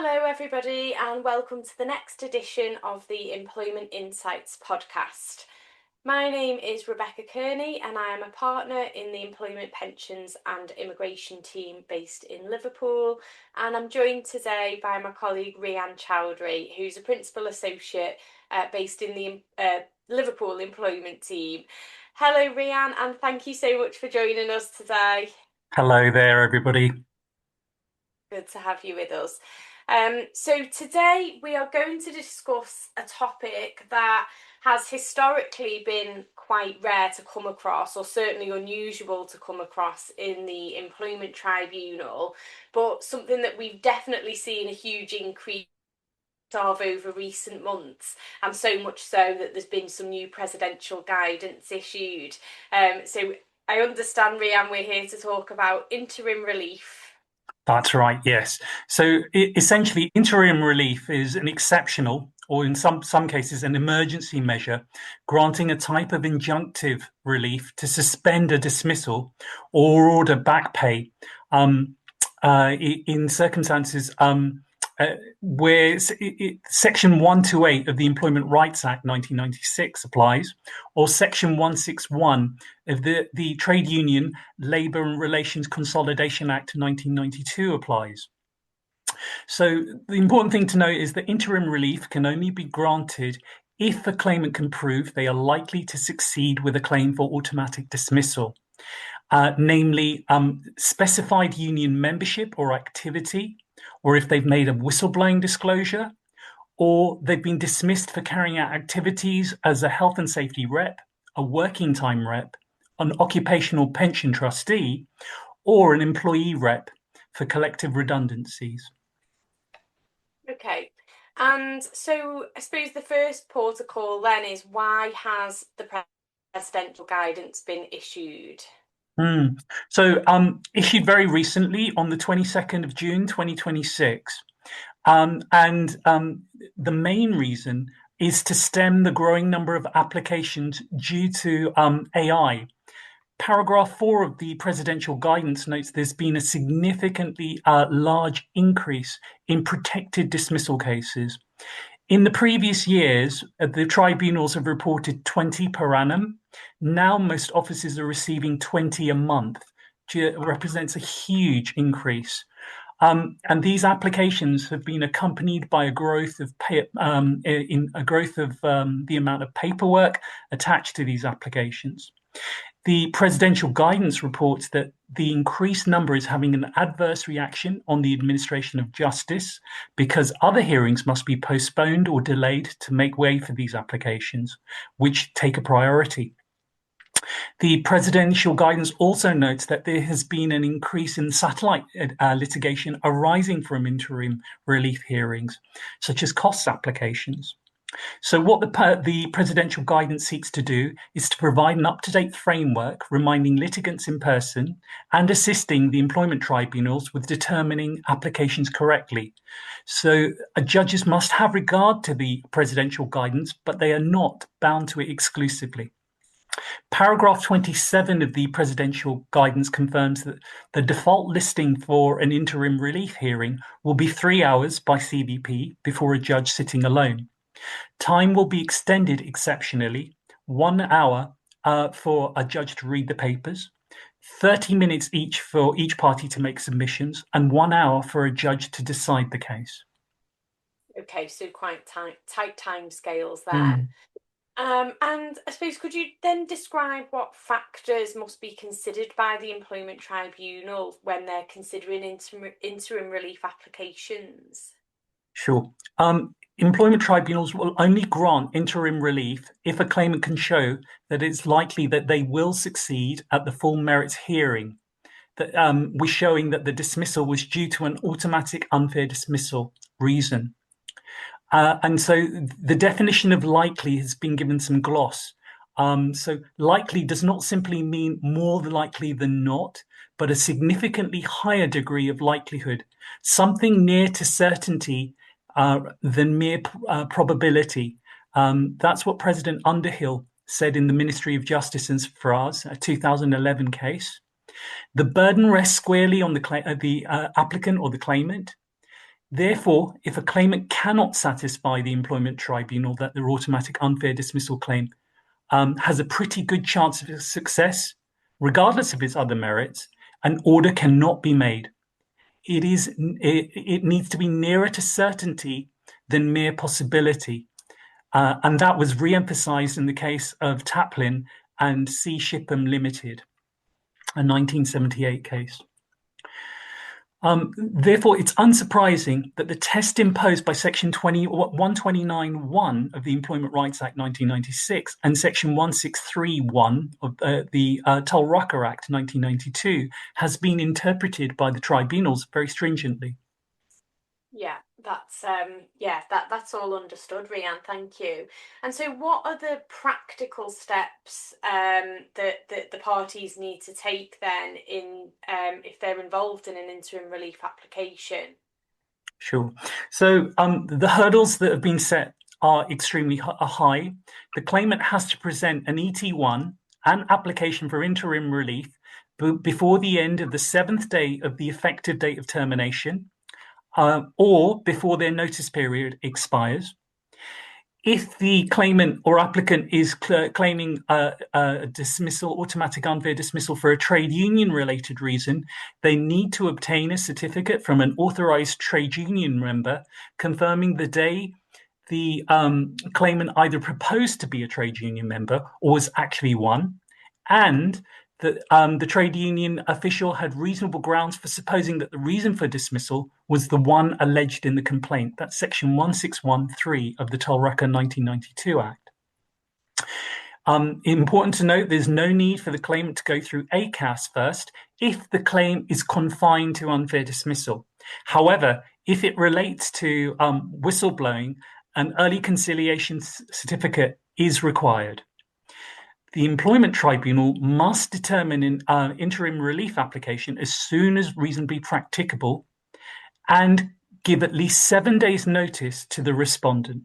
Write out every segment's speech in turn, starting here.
Hello, everybody, and welcome to the next edition of the Employment Insights podcast. My name is Rebecca Cairney, and I am a partner in the Employment Pensions and Immigration team based in Liverpool. And I'm joined today by my colleague Reehan Chaudhry, who's a principal associate based in the Liverpool Employment team. Hello, Reehan, and thank you so much for joining us today. Hello there, everybody. Good to have you with us. So today we are going to discuss a topic that has historically been quite rare to come across, or certainly unusual to come across in the employment tribunal, but something that we've definitely seen a huge increase of over recent months, and so much so that there's been some new presidential guidance issued. So I understand, Reehan, we're here to talk about interim relief. That's right, yes. So essentially, interim relief is an exceptional, or in some cases, an emergency measure, granting a type of injunctive relief to suspend a dismissal or order back pay in circumstances where Section 128 of the Employment Rights Act 1996 applies, or Section 161 of the Trade Union Labour and Relations Consolidation Act 1992 applies. So the important thing to note is that interim relief can only be granted if a claimant can prove they are likely to succeed with a claim for automatic dismissal, namely specified union membership or activity, or if they've made a whistleblowing disclosure, or they've been dismissed for carrying out activities as a health and safety rep, a working time rep, an occupational pension trustee, or an employee rep for collective redundancies. Okay. And so I suppose the first protocol then is, why has the presidential guidance been issued? So issued very recently on the 22nd of June 2026. The main reason is to stem the growing number of applications due to AI. Paragraph 4 of the presidential guidance notes there's been a significantly large increase in protected dismissal cases. In the previous years, the tribunals have reported 20 per annum. Now most offices are receiving 20 a month, which represents a huge increase. And these applications have been accompanied by a growth of the amount of paperwork attached to these applications. The presidential guidance reports that the increased number is having an adverse reaction on the administration of justice because other hearings must be postponed or delayed to make way for these applications, which take a priority. The presidential guidance also notes that there has been an increase in satellite litigation arising from interim relief hearings, such as costs applications. So what the presidential guidance seeks to do is to provide an up-to-date framework reminding litigants in person and assisting the employment tribunals with determining applications correctly. So judges must have regard to the presidential guidance, but they are not bound to it exclusively. Paragraph 27 of the presidential guidance confirms that the default listing for an interim relief hearing will be 3 hours by CBP before a judge sitting alone. Time will be extended exceptionally, 1 hour for a judge to read the papers, 30 minutes each for each party to make submissions, and 1 hour for a judge to decide the case. Okay, so quite tight time scales there. And I suppose, could you then describe what factors must be considered by the employment tribunal when they're considering interim relief applications? Sure. Employment tribunals will only grant interim relief if a claimant can show that it's likely that they will succeed at the full merits hearing, that we're showing that the dismissal was due to an automatic unfair dismissal reason. And so the definition of likely has been given some gloss. So likely does not simply mean more likely than not, but a significantly higher degree of likelihood, something near to certainty than mere probability. That's what President Underhill said in the Ministry of Justice's phrase, a 2011 case. The burden rests squarely on the applicant or the claimant. Therefore, if a claimant cannot satisfy the employment tribunal that their automatic unfair dismissal claim has a pretty good chance of success, regardless of its other merits, an order cannot be made. It needs to be nearer to certainty than mere possibility. And that was re-emphasized in the case of Taplin and C. Shipham Limited, a 1978 case. Therefore, it's unsurprising that the test imposed by Section 129(1) of the Employment Rights Act 1996 and Section 163(1) of the Tull-Rucker Act 1992 has been interpreted by the tribunals very stringently. Yeah, that's all understood, Reehan. Thank you. And so, what are the practical steps that the parties need to take then in if they're involved in an interim relief application? Sure. So the hurdles that have been set are extremely high. The claimant has to present an ET1, an application for interim relief, before the end of the 7th day of the effective date of termination, or before their notice period expires. If the claimant or applicant is claiming a dismissal, automatic unfair dismissal for a trade union related reason, they need to obtain a certificate from an authorized trade union member confirming the day the claimant either proposed to be a trade union member or was actually one, and that the trade union official had reasonable grounds for supposing that the reason for dismissal was the one alleged in the complaint. That's Section 1613 of the Tull-Rucker 1992 Act. Important to note, there's no need for the claimant to go through ACAS first if the claim is confined to unfair dismissal. However, if it relates to whistleblowing, an early conciliation certificate is required. The employment tribunal must determine an interim relief application as soon as reasonably practicable and give at least 7 days' notice to the respondent.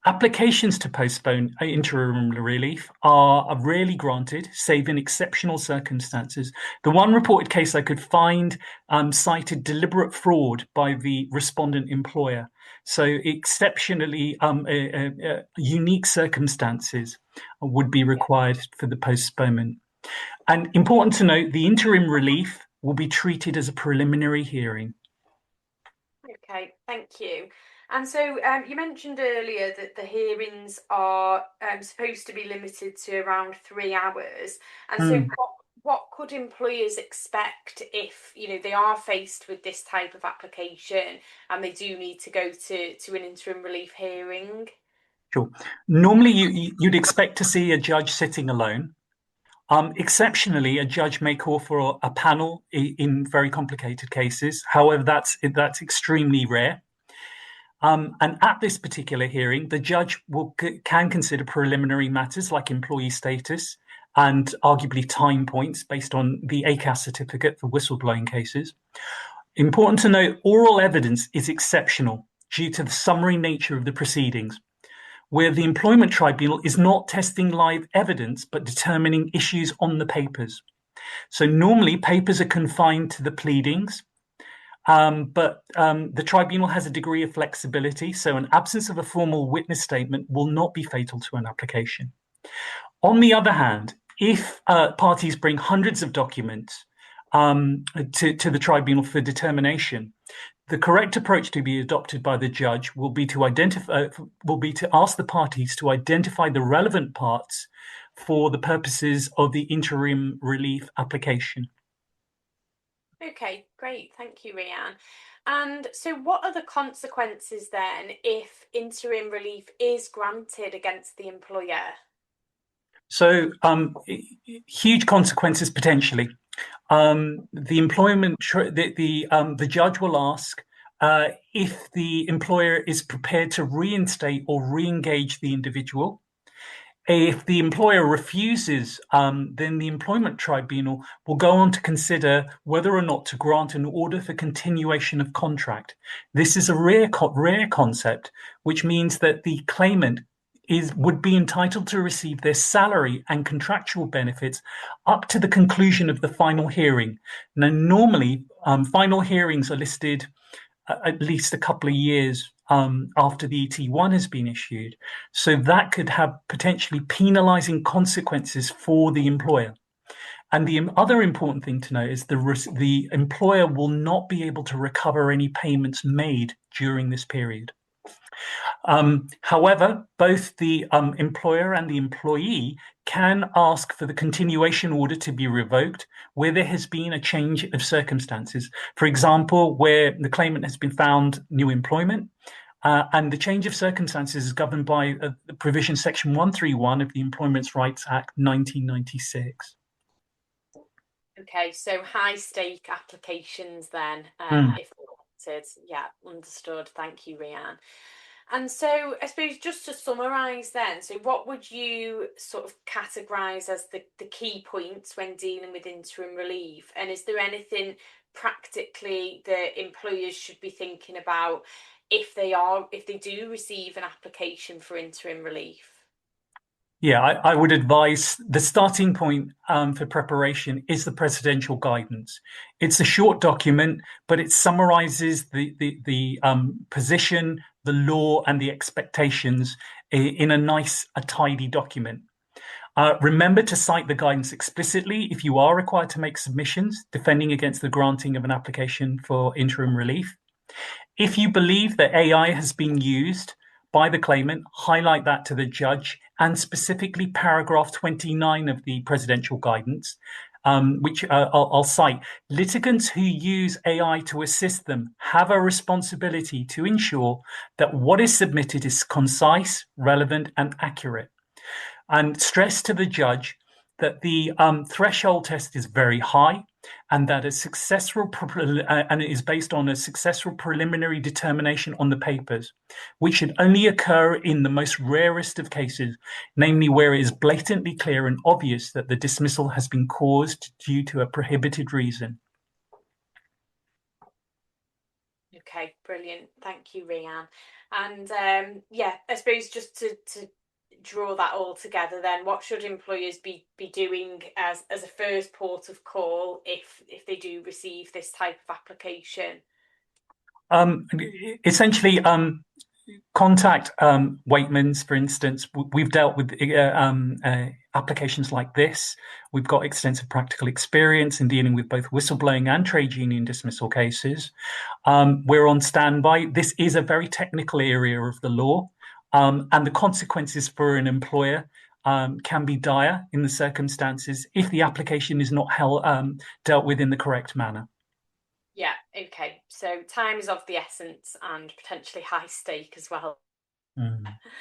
Applications to postpone interim relief are rarely granted, save in exceptional circumstances. The one reported case I could find cited deliberate fraud by the respondent employer. So exceptionally unique circumstances would be required for the postponement. And important to note, the interim relief will be treated as a preliminary hearing. Okay, thank you. And so you mentioned earlier that the hearings are supposed to be limited to around 3 hours. And so what could employers expect if, they are faced with this type of application and they do need to go to an interim relief hearing? Sure. Normally, you'd expect to see a judge sitting alone. Exceptionally, a judge may call for a panel in very complicated cases. However, that's extremely rare. And at this particular hearing, the judge can consider preliminary matters like employee status and arguably time points based on the ACAS certificate for whistleblowing cases. Important to note, oral evidence is exceptional due to the summary nature of the proceedings, where the employment tribunal is not testing live evidence, but determining issues on the papers. So normally papers are confined to the pleadings, but the tribunal has a degree of flexibility. So an absence of a formal witness statement will not be fatal to an application. On the other hand, if parties bring hundreds of documents to the tribunal for determination, the correct approach to be adopted by the judge will be to ask the parties to identify the relevant parts for the purposes of the interim relief application. Okay, great. Thank you, Reehan. And so what are the consequences then if interim relief is granted against the employer? So huge consequences potentially. The judge will ask if the employer is prepared to reinstate or re-engage the individual. If the employer refuses, then the employment tribunal will go on to consider whether or not to grant an order for continuation of contract. This is a rare concept, which means that the claimant would be entitled to receive their salary and contractual benefits up to the conclusion of the final hearing. Now, normally, final hearings are listed at least a couple of years after the ET1 has been issued. So that could have potentially penalizing consequences for the employer. And the other important thing to note is the employer will not be able to recover any payments made during this period. However, both the employer and the employee can ask for the continuation order to be revoked where there has been a change of circumstances. For example, where the claimant has been found new employment, and the change of circumstances is governed by the provision section 131 of the Employment Rights Act 1996. Okay, so high stake applications then, Mm. if wanted. Yeah, understood. Thank you, Reehan. And so I suppose just to summarise then, so what would you sort of categorise as the key points when dealing with interim relief? And is there anything practically that employers should be thinking about if they do receive an application for interim relief? Yeah, I would advise the starting point for preparation is the presidential guidance. It's a short document, but it summarizes the position, the law, and the expectations in a tidy document. Remember to cite the guidance explicitly if you are required to make submissions defending against the granting of an application for interim relief. If you believe that AI has been used by the claimant, highlight that to the judge, and specifically paragraph 29 of the presidential guidance, which I'll cite. Litigants who use AI to assist them have a responsibility to ensure that what is submitted is concise, relevant, and accurate. And stress to the judge that the threshold test is very high and that and it is based on a successful preliminary determination on the papers, which should only occur in the most rarest of cases, namely where it is blatantly clear and obvious that the dismissal has been caused due to a prohibited reason. Okay, brilliant. Thank you, Reehan. And yeah, I suppose just to draw that all together then, what should employers be doing as a first port of call if they do receive this type of application? Essentially, contact Waitmans, for instance. We've dealt with applications like this. We've got extensive practical experience in dealing with both whistleblowing and trade union dismissal cases. We're on standby. This is a very technical area of the law, and the consequences for an employer can be dire in the circumstances if the application is not dealt with in the correct manner. Yeah, okay. So time is of the essence and potentially high stake as well.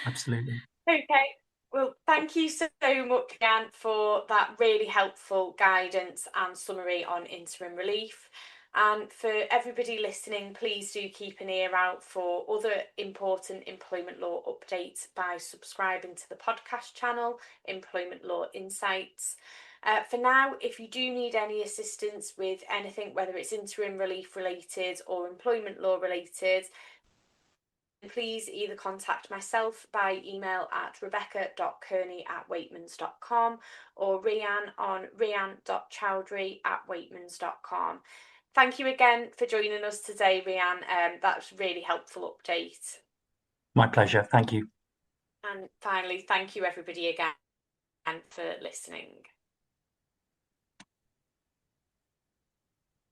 Absolutely. Okay. Well, thank you so much again for that really helpful guidance and summary on interim relief. And for everybody listening, please do keep an ear out for other important employment law updates by subscribing to the podcast channel, Employment Law Insights. For now, if you do need any assistance with anything, whether it's interim relief related or employment law related, please either contact myself by email at rebecca.cairney@waitmans.com or Reehan on reehan.chaudhry@waitmans.com. Thank you again for joining us today, Reehan. That was a really helpful update. My pleasure. Thank you. And finally, thank you everybody again for listening.